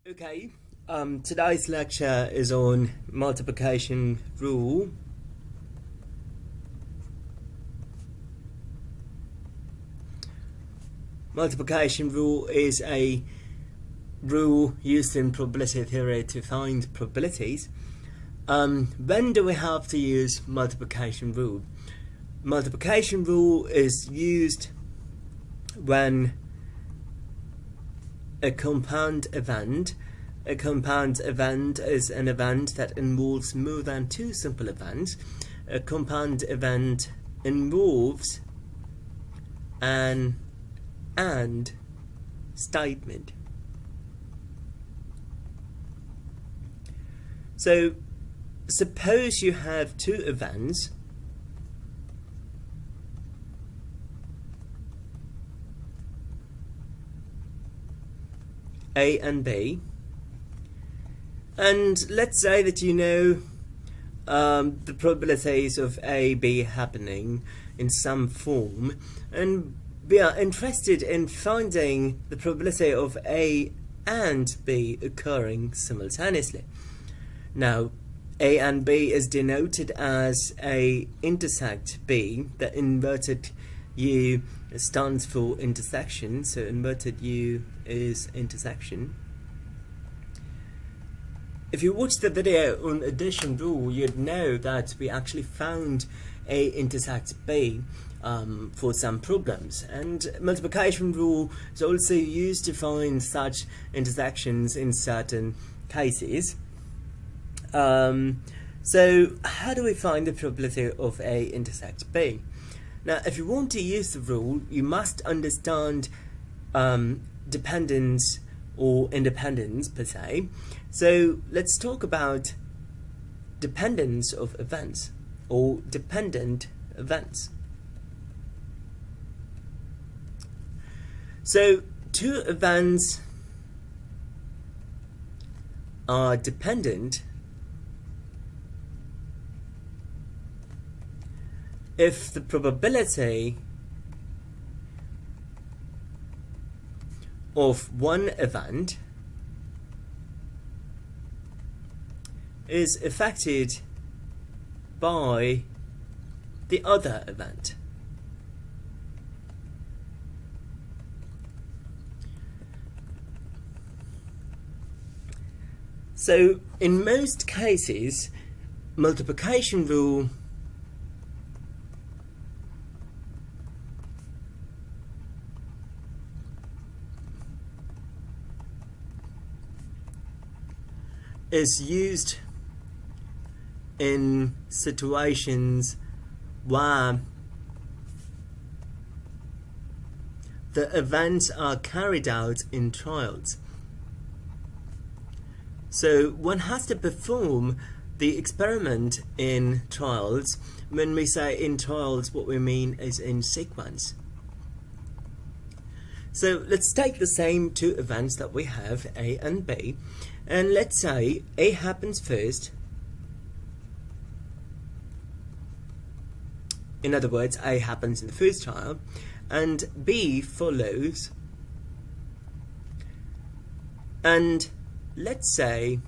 Okay, today's lecture is on multiplication rule. Multiplication rule is a rule used in probability theory to find probabilities. When do we have to use multiplication rule? Multiplication rule is used when a compound event is an event that involves more than two simple events. A compound event involves an AND statement. So suppose you have two events A and B, and let's say that you know the probabilities of A, B happening in some form, and we are interested in finding the probability of A and B occurring simultaneously. Now, A and B is denoted as A intersect B. The inverted U stands for intersection, so inverted U is intersection. If you watched the video on addition rule, you'd know that we actually found A intersects B for some problems, and multiplication rule is also used to find such intersections in certain cases. So how do we find the probability of A intersects B? Now, if you want to use the rule, you must understand dependence or independence per se. So let's talk about dependence of events or dependent events. So two events are dependent if the probability of one event is affected by the other event. So in most cases, multiplication rule is used in situations where the events are carried out in trials. So one has to perform the experiment in trials. When we say in trials, what we mean is in sequence. So let's take the same two events that we have, A and B, and let's say A happens first. In other words, A happens in the first trial, and B follows. And let's say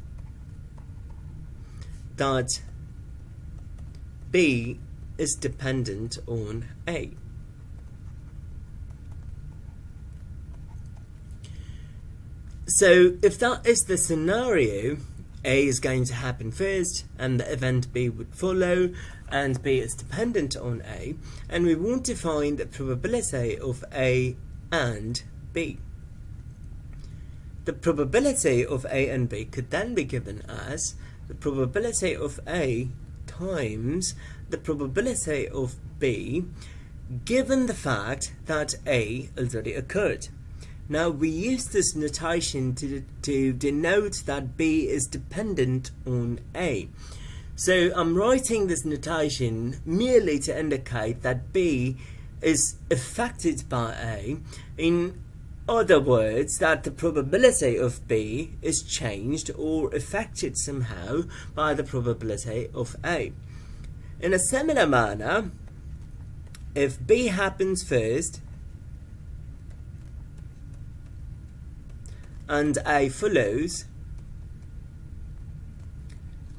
that B is dependent on A. So if that is the scenario, A is going to happen first and the event B would follow, and B is dependent on A, and we want to find the probability of A and B. The probability of A and B could then be given as the probability of A times the probability of B, given the fact that A already occurred. Now we use this notation to denote that B is dependent on A. So I'm writing this notation merely to indicate that B is affected by A. In other words, that the probability of B is changed or affected somehow by the probability of A. In a similar manner, if B happens first and A follows,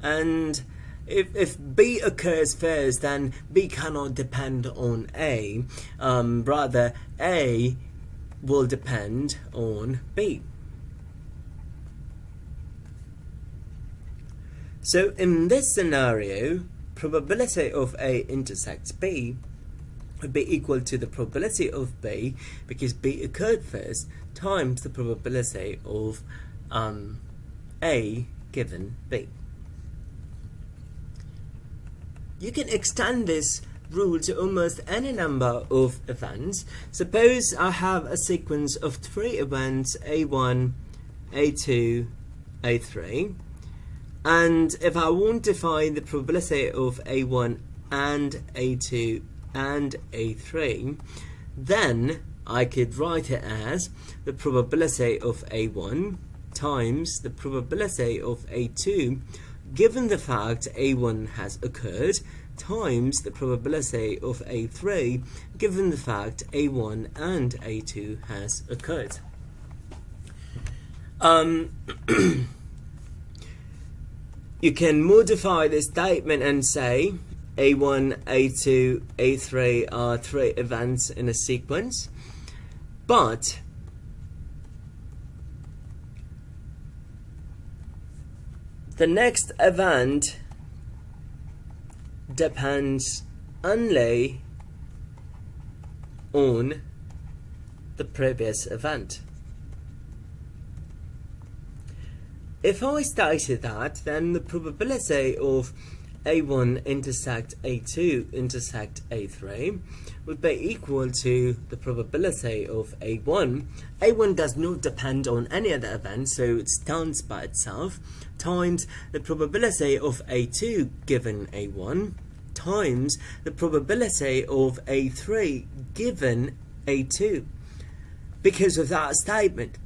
and if B occurs first, then B cannot depend on A. Rather, A will depend on B. So in this scenario, probability of A intersects B would be equal to the probability of B, because B occurred first, times the probability of A given B. You can extend this rule to almost any number of events. Suppose I have a sequence of 3 events, A1, A2, A3, and if I want to find the probability of A1 and A2 and A3, then I could write it as the probability of A1 times the probability of A2 given the fact A1 has occurred, times the probability of A3 given the fact A1 and A2 has occurred. You can modify this statement and say A1, A2, A3 are 3 events in a sequence, but the next event depends only on the previous event. If I stated that, then the probability of A1 intersect A2 intersect A3 would be equal to the probability of A1. A1 does not depend on any other event, so it stands by itself, times the probability of A2 given A1 times the probability of A3 given A2. Because of that statement,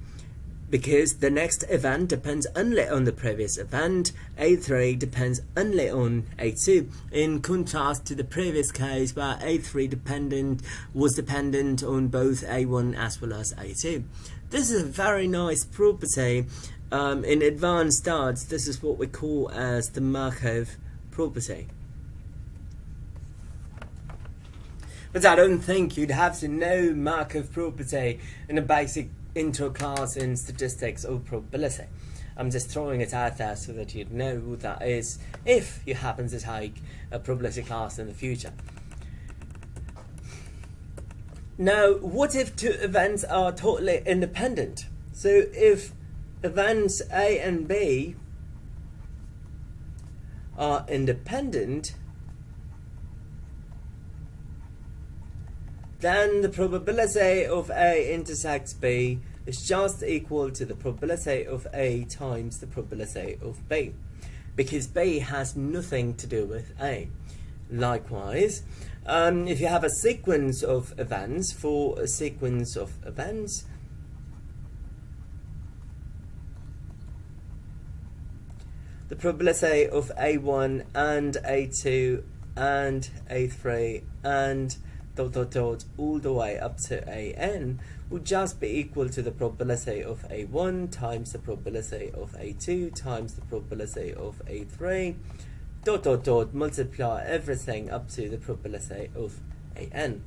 because the next event depends only on the previous event, A3 depends only on A2, in contrast to the previous case where A3 was dependent on both A1 as well as A2. This is a very nice property. In advanced stats, this is what we call as the Markov Property. But I don't think you'd have to know Markov Property in a basic intro class in statistics or probability. I'm just throwing it out there so that you'd know what that is if you happen to take a probability class in the future. Now, what if 2 events are totally independent? So if events A and B are independent, then the probability of A intersects B is just equal to the probability of A times the probability of B, because B has nothing to do with A. Likewise, if you have a sequence of events, for a sequence of events, the probability of A1 and A2 and A3 and ... all the way up to AN would just be equal to the probability of A1 times the probability of A2 times the probability of A3 ... multiply everything up to the probability of AN.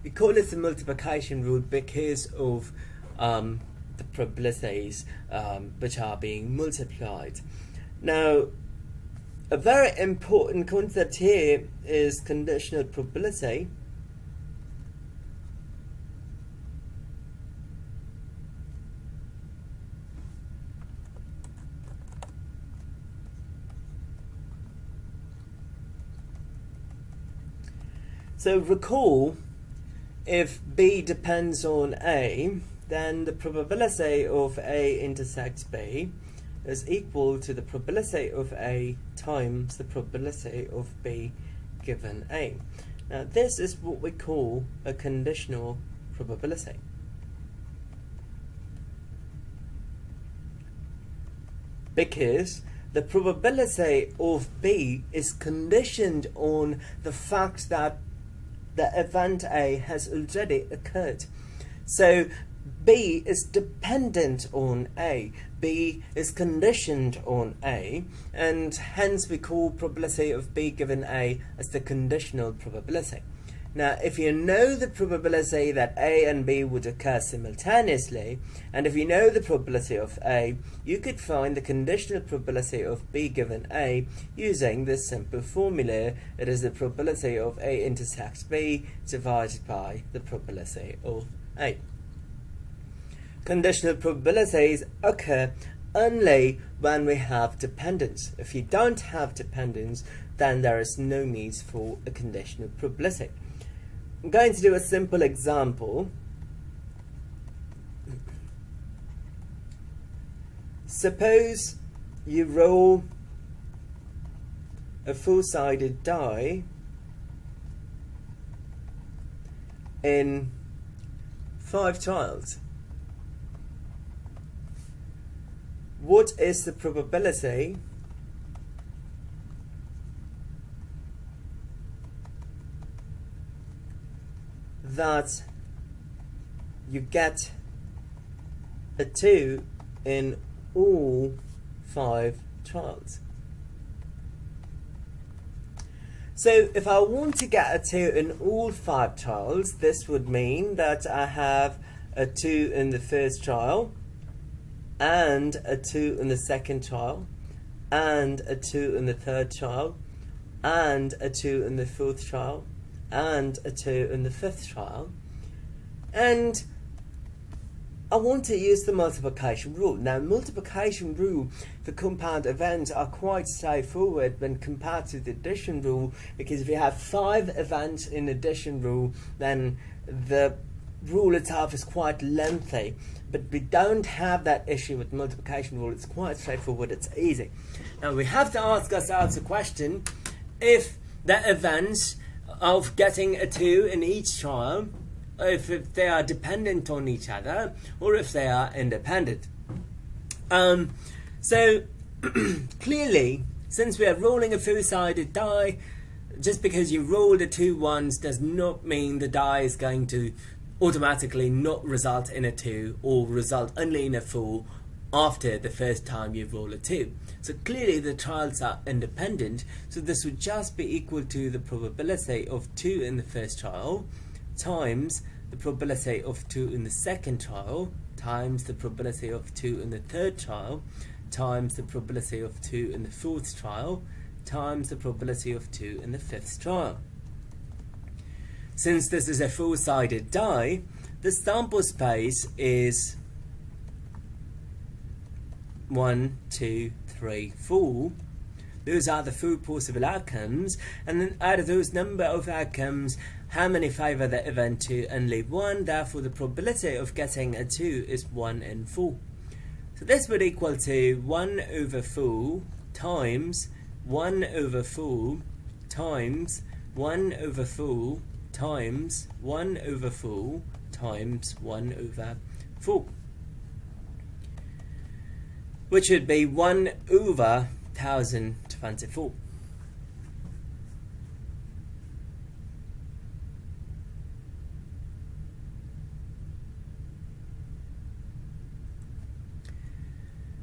We call it the multiplication rule because of the probabilities which are being multiplied. Now, a very important concept here is conditional probability. So recall, if B depends on A, then the probability of A intersects B is equal to the probability of A times the probability of B given A. Now this is what we call a conditional probability. Because the probability of B is conditioned on the fact that the event A has already occurred. So B is dependent on A. B is conditioned on A, and hence we call probability of B given A as the conditional probability. Now, if you know the probability that A and B would occur simultaneously, and if you know the probability of A, you could find the conditional probability of B given A using this simple formula. It is the probability of A intersects B divided by the probability of A. Conditional probabilities occur only when we have dependence. If you don't have dependence, then there is no need for a conditional probability. I'm going to do a simple example. Suppose you roll a four-sided die in 5 trials. What is the probability that you get a 2 in all 5 trials? So if I want to get a 2 in all 5 trials, this would mean that I have a 2 in the first trial, and a 2 in the second trial, and a 2 in the third trial, and a 2 in the fourth trial, and a 2 in the fifth trial. And I want to use the multiplication rule. Now, multiplication rule for compound events are quite straightforward when compared to the addition rule, because if you have 5 events in addition rule, then the rule itself is quite lengthy. But we don't have that issue with multiplication rule. It's quite straightforward, it's easy. Now we have to ask ourselves a question: if the events of getting a 2 in each trial, if they are dependent on each other, or if they are independent. So clearly, since we are rolling a four-sided die, just because you rolled a 2 once does not mean the die is going to automatically not result in a 2 or result only in a 4 after the first time you roll a 2. So clearly the trials are independent, so this would just be equal to the probability of 2 in the first trial times the probability of 2 in the second trial times the probability of 2 in the third trial times the probability of 2 in the fourth trial times the probability of 2 in the fifth trial. Since this is a four-sided die, the sample space is 1, 2, 3, 4. Those are the 4 possible outcomes, and then out of those number of outcomes, how many favour the event 2? Only 1. Therefore, the probability of getting a 2 is 1 in 4. So this would equal to 1 over 4 times 1 over 4 times 1 over 4 times 1 over 4 times 1 over 4, which would be 1 over 1024.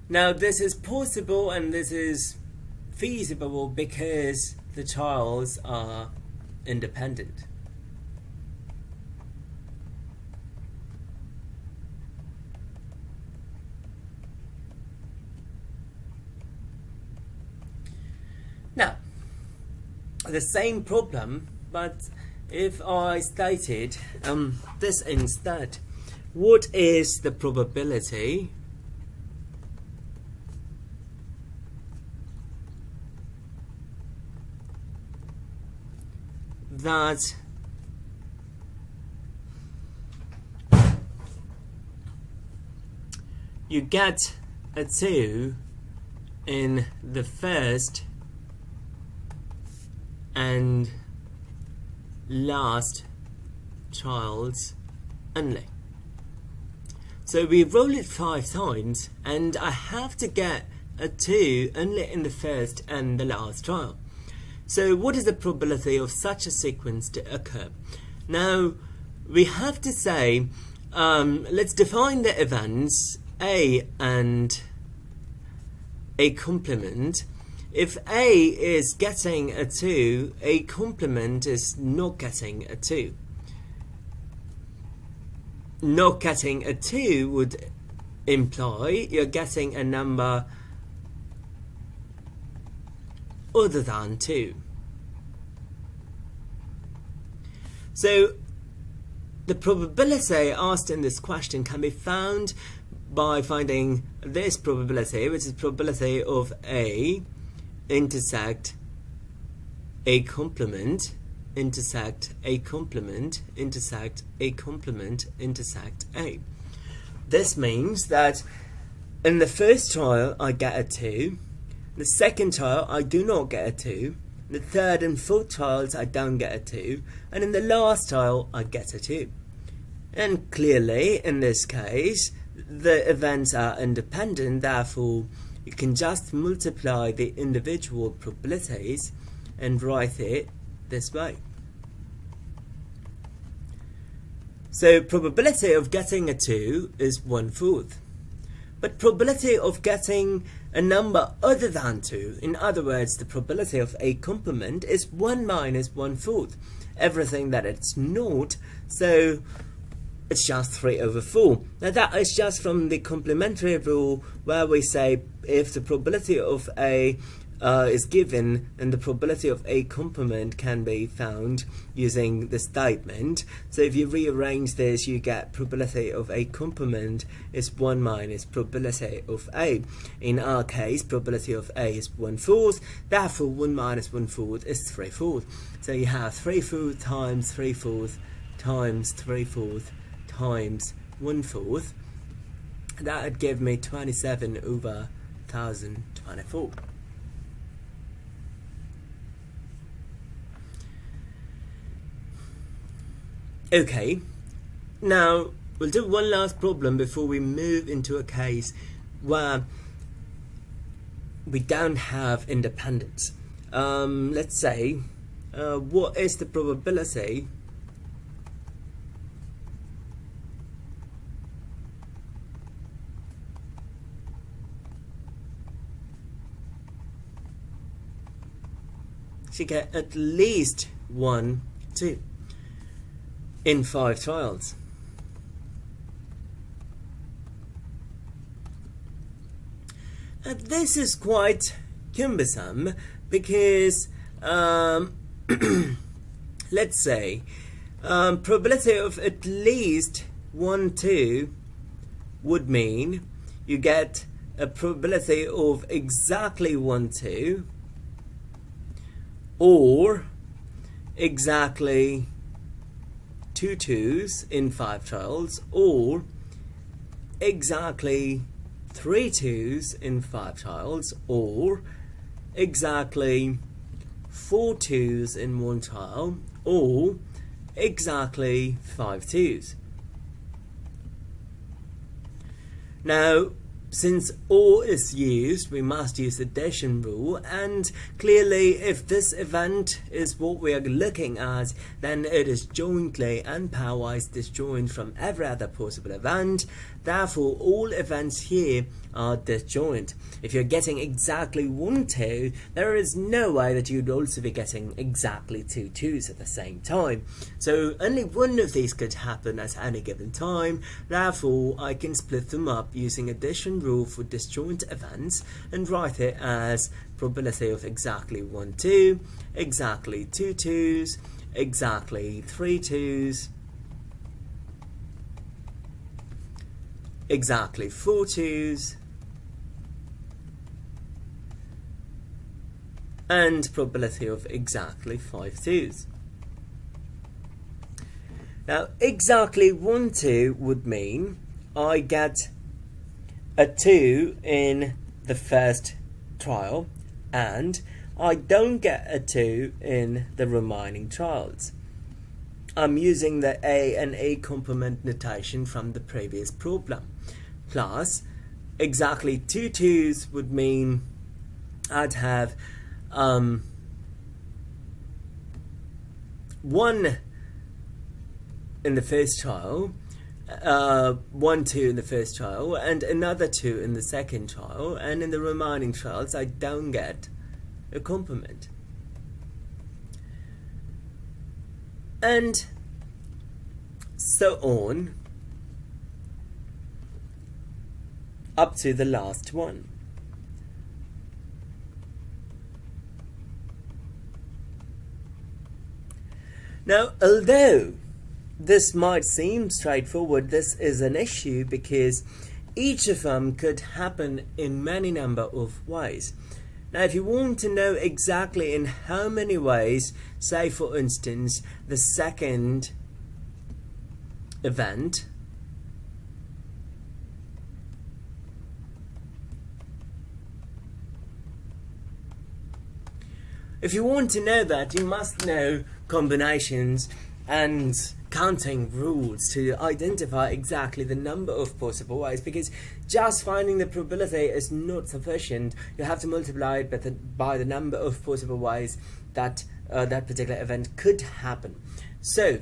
Now this is possible and this is feasible because the trials are independent. Now, the same problem, but if I stated this instead, what is the probability that you get a 2 in the first and last trials only? So we roll it 5 times and I have to get a 2 only in the first and the last trial. So what is the probability of such a sequence to occur? Now we have to say let's define the events A and A complement. If A is getting a 2, A complement is not getting a 2. Not getting a 2 would imply you're getting a number other than 2. So the probability asked in this question can be found by finding this probability, which is probability of A intersect A complement, intersect A complement, intersect A complement, intersect A. This means that in the first trial I get a 2, the second trial I do not get a 2, the third and fourth trials I don't get a 2, and in the last trial I get a 2. And clearly in this case the events are independent, therefore you can just multiply the individual probabilities and write it this way. So probability of getting a 2 is 1/4. But probability of getting a number other than 2, in other words, the probability of A complement, is 1 minus 1/4. Everything that it's not, so it's just 3/4. Now that is just from the complementary rule, where we say if the probability of A is given, and the probability of A complement can be found using the statement. So if you rearrange this, you get probability of A complement is 1 minus probability of A. In our case, probability of A is 1/4, therefore 1 minus 1/4 is 3/4. So you have 3/4 times 3/4 times 3/4 times 1/4. That would give me 27/1024. Okay, now we'll do one last problem before we move into a case where we don't have independence. Let's say, what is the probability to get at least 1, 2 in 5 trials? And this is quite cumbersome because let's say probability of at least 1, 2 would mean you get a probability of exactly 1, 2 or exactly 2 2s in 5 trials, or exactly 3 2s in 5 trials, or exactly 4 2s in 1 trial, or exactly 5 2s. Now, since OR is used, we must use the addition rule, and clearly if this event is what we are looking at, then it is jointly and pairwise disjoint from every other possible event. Therefore, all events here are disjoint. If you're getting exactly 1 2, there is no way that you'd also be getting exactly 2 2s at the same time. So only one of these could happen at any given time. Therefore, I can split them up using addition rule for disjoint events and write it as probability of exactly 1 2, exactly 2 2s, exactly 3 2s, exactly 4 2s, and probability of exactly 5 2s. Now, exactly 1 2 would mean I get a 2 in the first trial and I don't get a 2 in the remaining trials. I'm using the A and A complement notation from the previous problem. Plus, exactly 2 2s would mean I'd have 1 in the first trial 1, 2 in the first trial and another 2 in the second trial, and in the remaining trials I don't get a complement. And so on up to the last one. Now, although this might seem straightforward, this is an issue because each of them could happen in many number of ways. Now, if you want to know exactly in how many ways, say for instance, the second event if you want to know that, you must know combinations and counting rules to identify exactly the number of possible ways, because just finding the probability is not sufficient. You have to multiply it by the number of possible ways that that particular event could happen. So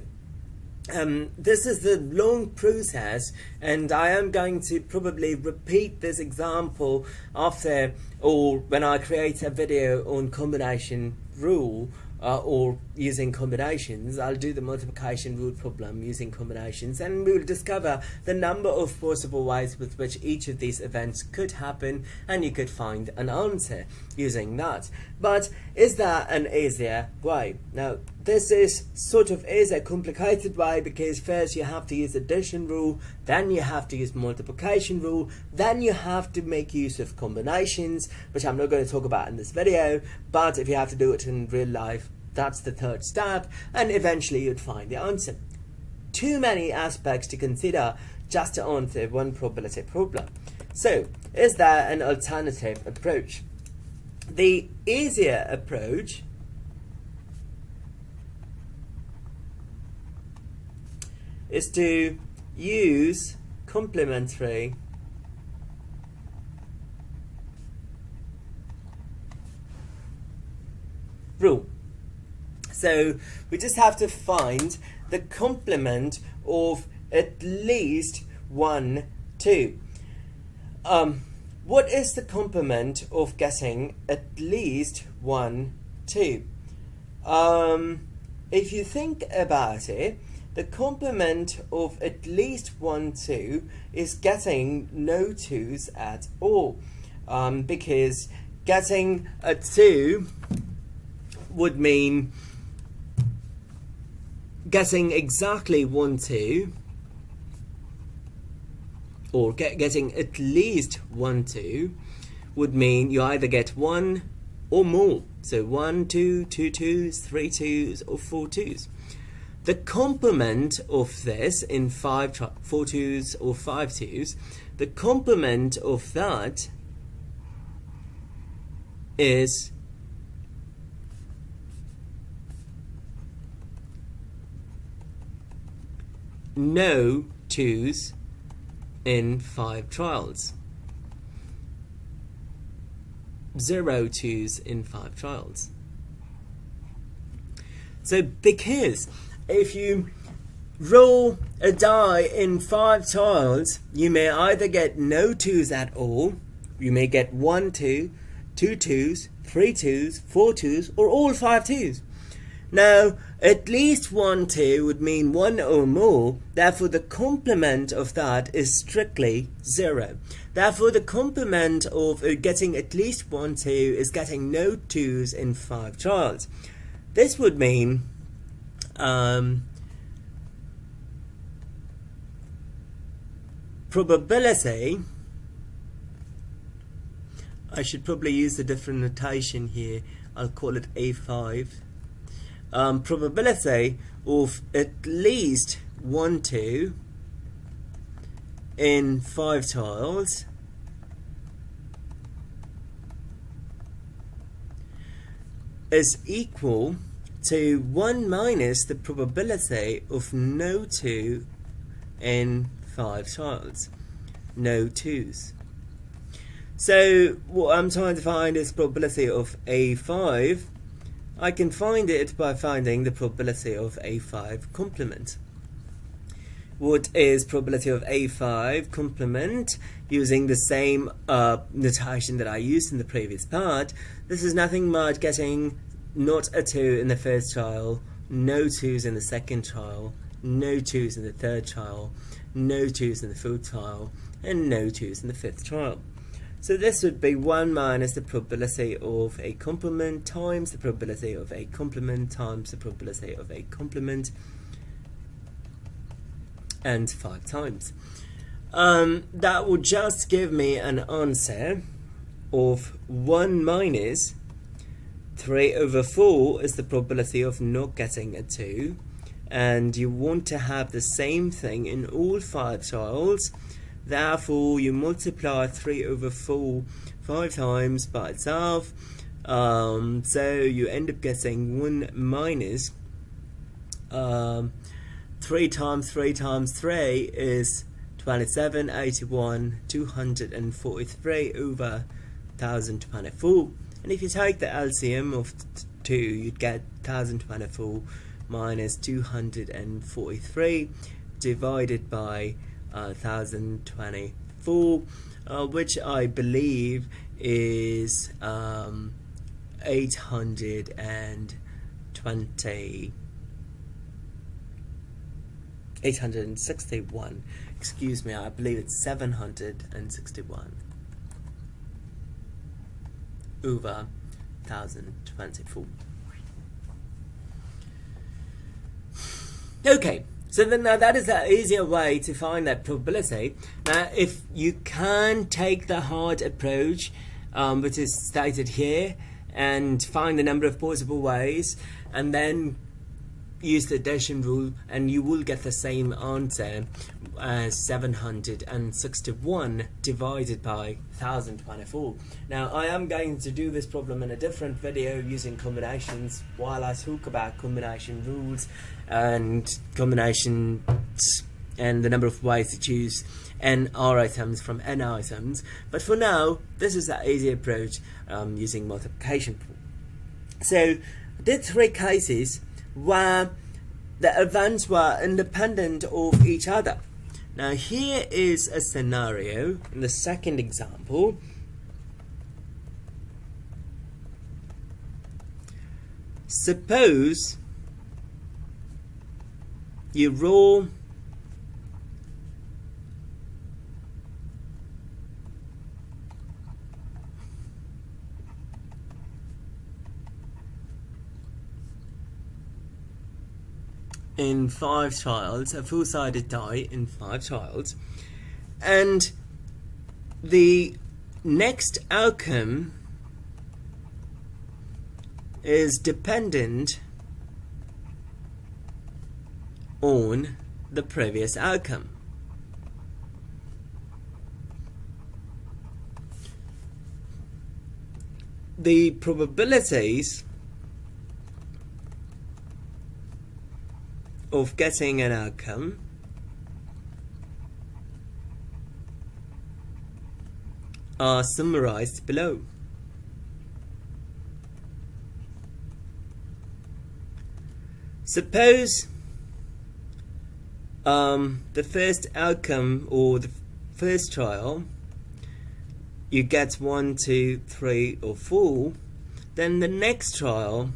this is the long process, and I am going to probably repeat this example after or when I create a video on combination rule or using combinations. I'll do the multiplication rule problem using combinations, and we will discover the number of possible ways with which each of these events could happen, and you could find an answer using that. But is there an easier way? Now, this is a complicated way, because first you have to use addition rule, then you have to use multiplication rule, then you have to make use of combinations, which I'm not going to talk about in this video, but if you have to do it in real life, that's the third step, and eventually you'd find the answer. Too many aspects to consider just to answer one probability problem. So, is there an alternative approach? The easier approach is to use complementary rule. So we just have to find the complement of at least 1, 2. What is the complement of getting at least 1, 2? If you think about it, the complement of at least 1, 2 is getting no 2's at all, because getting a 2 would mean getting exactly 1, 2, or getting at least 1, 2 would mean you either get 1 or more. So 1, 2, 2 2's, 3 2's, or 4 2's. The complement of this in 4 2's or 5 2's, the complement of that is no 2's in 5 trials. 0 2's in 5 trials. So because if you roll a die in 5 trials, you may either get no 2's at all, you may get 1 2, 2 2's, 3 2's, 4 2's, or all 5 2's. Now, at least 1 2 would mean 1 or more, therefore the complement of that is strictly 0. Therefore the complement of getting at least 1 2 is getting no 2's in 5 trials. This would mean probability, I should probably use a different notation here, I'll call it A5. Probability of at least 1 2 in 5 trials is equal to 1 minus the probability of no 2 in 5 trials. No 2's. So what I'm trying to find is probability of A5. I can find it by finding the probability of A5 complement. what is probability of A5 complement using the same notation that I used in the previous part. This is nothing but getting not a 2 in the first trial, no 2s in the second trial, no 2s in the third trial, no 2s in the fourth trial, and no 2s in the fifth trial. So this would be 1 minus the probability of a complement times the probability of a complement times the probability of a complement, and 5 times. That would just give me an answer of 1 minus 3 over 4 is the probability of not getting a 2, and you want to have the same thing in all 5 trials. Therefore you multiply 3 over 4 5 times by itself, so you end up getting 1 minus 3 times 3 times 3 is 27, 81, 243 over 1024. And if you take the LCM of 2, you'd get 1024 minus 243 divided by 1024, which I believe is 861. Excuse me, I believe it's 761 over 1024. Okay, so then now that is an easier way to find that probability. Now, if you can take the hard approach, which is stated here, and find the number of possible ways, and then use the addition rule, and you will get the same answer as 761 divided by 1024. Now, I am going to do this problem in a different video using combinations while I talk about combination rules and combinations and the number of ways to choose n r items from n items. But for now, this is the easy approach using multiplication. So I did 3 cases where the events were independent of each other. Now here is a scenario in the second example. Suppose you roll in 5 trials, a full-sided die in 5 trials, and the next outcome is dependent on the previous outcome. The probabilities of getting an outcome are summarized below. Suppose the first outcome, or the first trial, you get 1, 2, 3 or 4, then the next trial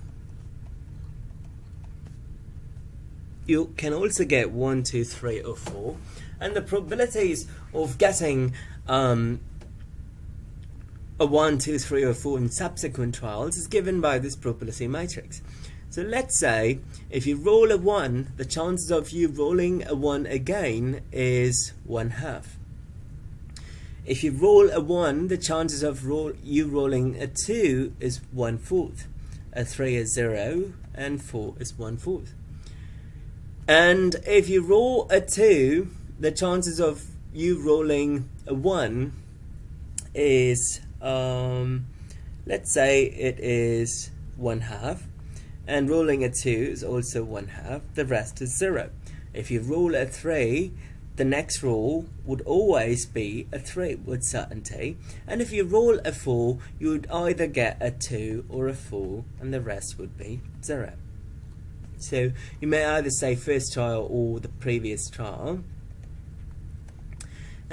you can also get 1, 2, 3 or 4, and the probabilities of getting a 1, 2, 3 or 4 in subsequent trials is given by this probability matrix. So let's say if you roll a 1, the chances of you rolling a 1 again is 1/2. If you roll a 1, the chances of you rolling a 2 is 1/4. A 3 is 0, and 4 is 1/4. And if you roll a 2, the chances of you rolling a 1 is, let's say it is 1/2, and rolling a 2 is also 1/2, the rest is 0. If you roll a 3, the next roll would always be a 3 with certainty, and if you roll a 4, you would either get a 2 or a 4, and the rest would be 0. So you may either say first trial or the previous trial.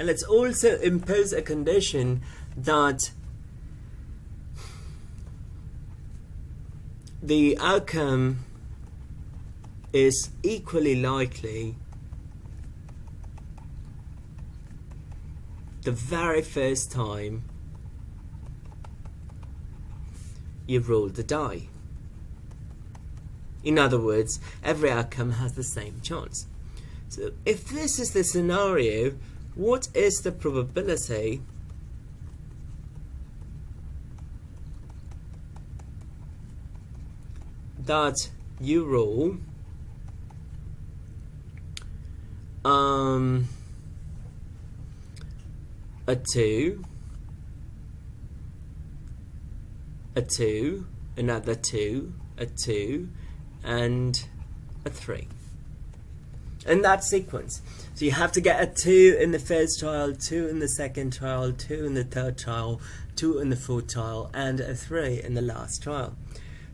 And let's also impose a condition that the outcome is equally likely the very first time you roll the die. In other words, every outcome has the same chance. So if this is the scenario, what is the probability that you roll a 2, another 2, a 2, and a 3. In that sequence. So you have to get a 2 in the first trial, 2 in the second trial, 2 in the third trial, 2 in the fourth trial, and a 3 in the last trial.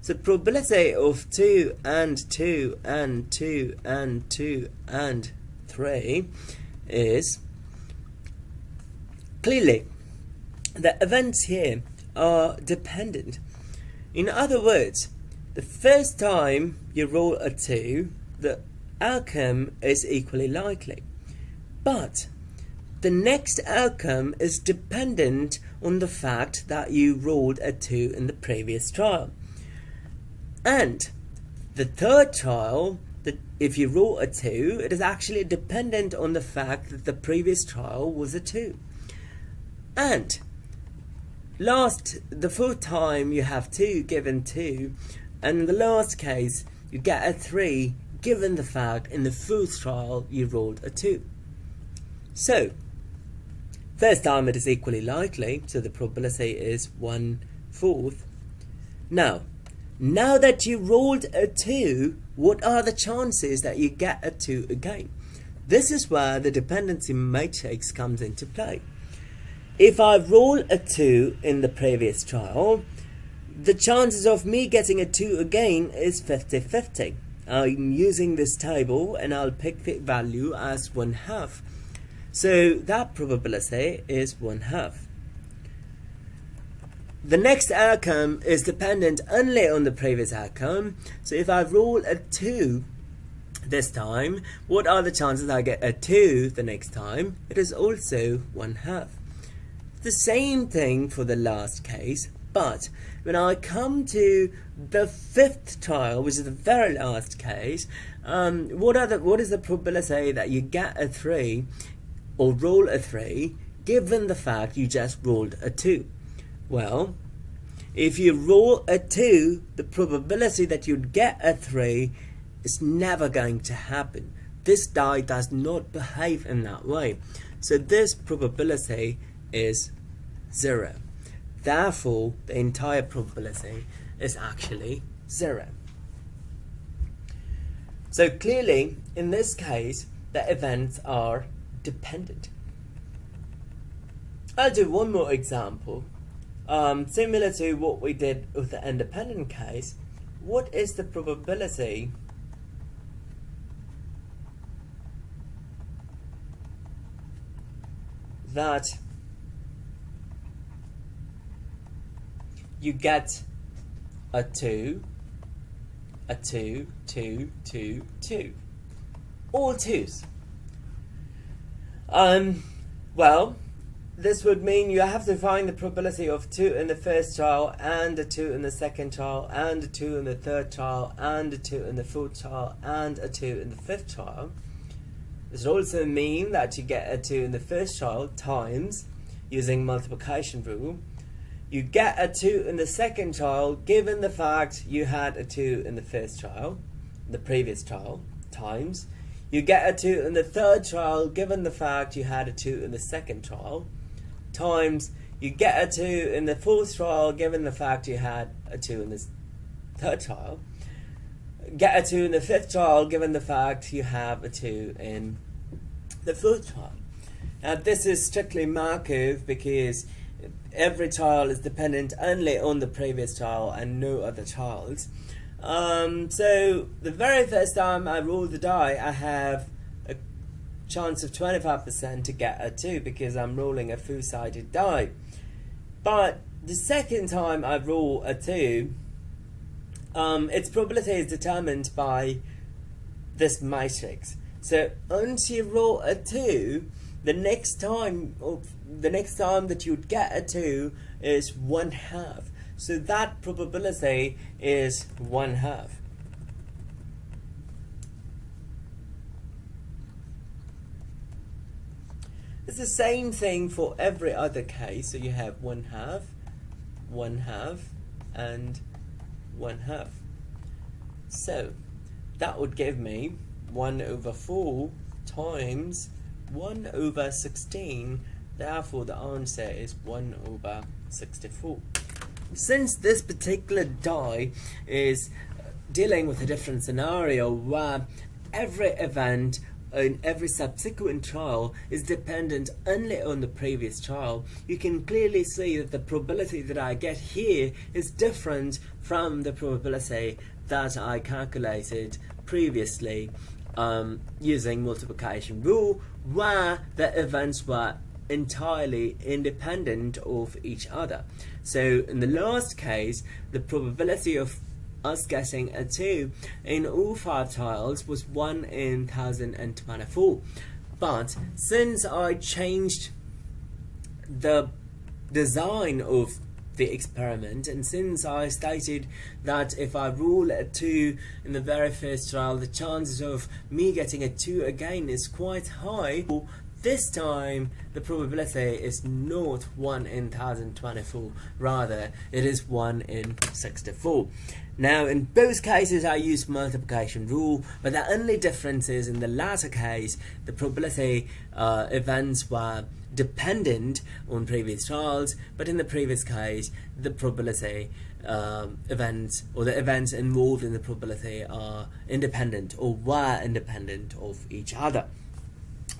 So probability of 2 and 2 and 2 and 2 and 3 is clearly the events here are dependent. In other words, the first time you roll a 2, the outcome is equally likely. But the next outcome is dependent on the fact that you rolled a 2 in the previous trial. And the third trial, if you roll a 2, it is actually dependent on the fact that the previous trial was a 2. And the fourth time you have 2 given 2, and in the last case you get a 3 given the fact in the fourth trial you rolled a 2. So first time it is equally likely, so the probability is 1/4. Now that you rolled a 2, what are the chances that you get a 2 again? This is where the dependency matrix comes into play. If I roll a 2 in the previous trial, the chances of me getting a 2 again is 50-50. I'm using this table and I'll pick the value as 1/2. So that probability is 1/2. The next outcome is dependent only on the previous outcome. So if I roll a 2 this time, what are the chances I get a 2 the next time? It is also 1/2. The same thing for the last case, but when I come to the fifth trial, which is the very last case, what is the probability that you get a 3 or roll a 3 given the fact you just rolled a 2? Well, if you roll a 2, the probability that you'd get a 3 is never going to happen. This die does not behave in that way. So this probability is 0. Therefore, the entire probability is actually 0. So clearly, in this case, the events are dependent. I'll do one more example. Similar to what we did with the independent case, what is the probability that you get a 2, a 2, 2, 2, 2? All 2s. Well, this would mean you have to find the probability of 2 in the first trial, and a 2 in the second trial, and a 2 in the third trial, and a 2 in the fourth trial, and a 2 in the fifth trial. This would also mean that you get a 2 in the first trial times, using multiplication rule. You get a 2 in the second trial given the fact you had a 2 in the first trial, the previous trial, times. You get a 2 in the third trial given the fact you had a 2 in the second trial, times. You get a 2 in the fourth trial given the fact you had a 2 in the third trial. Get a 2 in the fifth trial given the fact you have a 2 in the fourth trial. Now this is strictly Markov because every trial is dependent only on the previous trial and no other trials. So the very first time I roll the die, I have a chance of 25% to get a 2 because I'm rolling a full-sided die. But the second time I roll a 2, its probability is determined by this matrix. So once you roll a 2, the next time that you'd get a 2 is 1/2. So that probability is 1/2. It's the same thing for every other case. So you have 1/2, 1/2, and 1/2. So that would give me 1/4 times 1/16. Therefore, the answer is 1/64. Since this particular die is dealing with a different scenario where every event in every subsequent trial is dependent only on the previous trial, you can clearly see that the probability that I get here is different from the probability that I calculated previously using multiplication rule, where the events were entirely independent of each other. So in the last case, the probability of us getting a 2 in all 5 trials was 1 in 1024. But since I changed the design of the experiment, and since I stated that if I rule a 2 in the very first trial, the chances of me getting a 2 again is quite high, this time the probability is not 1 in 1024, rather it is 1 in 64. Now in both cases I used multiplication rule, but the only difference is in the latter case the probability events were dependent on previous trials, but in the previous case the probability events, or the events involved in the probability, are independent or were independent of each other.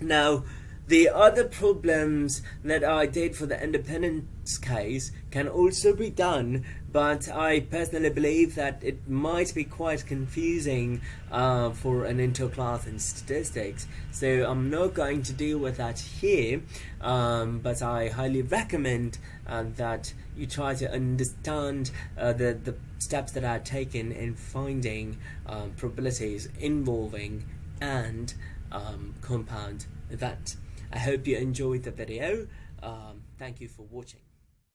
Now the other problems that I did for the independence case can also be done, but I personally believe that it might be quite confusing for an intro class in statistics, so I'm not going to deal with that here, but I highly recommend that you try to understand the steps that I've taken in finding probabilities involving and compound events. I hope you enjoyed the video. Thank you for watching.